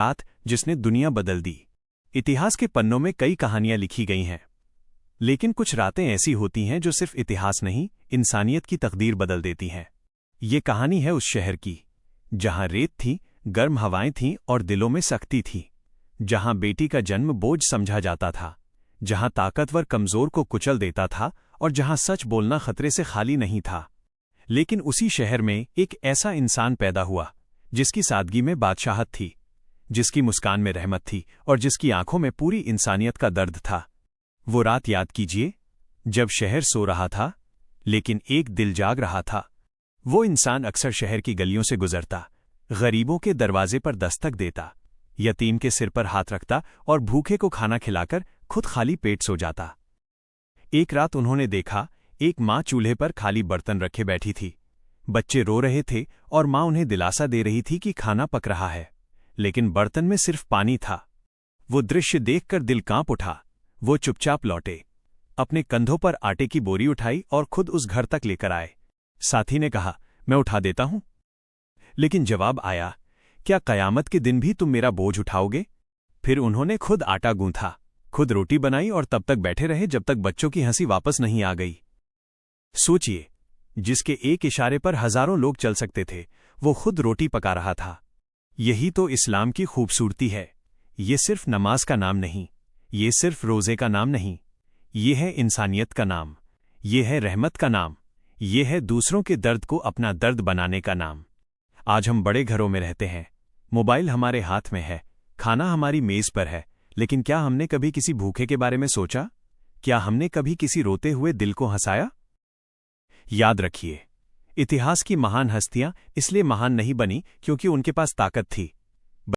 रात जिसने दुनिया बदल दी। इतिहास के पन्नों में कई कहानियां लिखी गई हैं, लेकिन कुछ रातें ऐसी होती हैं जो सिर्फ इतिहास नहीं, इंसानियत की तकदीर बदल देती हैं। ये कहानी है उस शहर की जहां रेत थी, गर्म हवाएं थीं और दिलों में सख्ती थी। जहां बेटी का जन्म बोझ समझा जाता था, जहां ताकतवर कमजोर को कुचल देता था और जहां सच बोलना खतरे से खाली नहीं था। लेकिन उसी शहर में एक ऐसा इंसान पैदा हुआ जिसकी सादगी में बादशाहत थी, जिसकी मुस्कान में रहमत थी और जिसकी आंखों में पूरी इंसानियत का दर्द था। वो रात याद कीजिए जब शहर सो रहा था लेकिन एक दिल जाग रहा था। वो इंसान अक्सर शहर की गलियों से गुजरता, गरीबों के दरवाजे पर दस्तक देता, यतीम के सिर पर हाथ रखता और भूखे को खाना खिलाकर खुद खाली पेट सो जाता। एक रात उन्होंने देखा, एक माँ चूल्हे पर खाली बर्तन रखे बैठी थी। बच्चे रो रहे थे और माँ उन्हें दिलासा दे रही थी कि खाना पक रहा है, लेकिन बर्तन में सिर्फ पानी था। वो दृश्य देखकर दिल कांप उठा। वो चुपचाप लौटे, अपने कंधों पर आटे की बोरी उठाई और खुद उस घर तक लेकर आए। साथी ने कहा, मैं उठा देता हूं। लेकिन जवाब आया, क्या कयामत के दिन भी तुम मेरा बोझ उठाओगे? फिर उन्होंने खुद आटा गूंथा, खुद रोटी बनाई और तब तक बैठे रहे जब तक बच्चों की हंसी वापस नहीं आ गई। सोचिए, जिसके एक इशारे पर हजारों लोग चल सकते थे, वो खुद रोटी पका रहा था। यही तो इस्लाम की खूबसूरती है। ये सिर्फ नमाज का नाम नहीं, ये सिर्फ रोजे का नाम नहीं, ये है इंसानियत का नाम, ये है रहमत का नाम, ये है दूसरों के दर्द को अपना दर्द बनाने का नाम। आज हम बड़े घरों में रहते हैं, मोबाइल हमारे हाथ में है, खाना हमारी मेज पर है, लेकिन क्या हमने कभी किसी भूखे के बारे में सोचा? क्या हमने कभी किसी रोते हुए दिल को हंसाया? याद रखिए, इतिहास की महान हस्तियां इसलिए महान नहीं बनी क्योंकि उनके पास ताकत थी,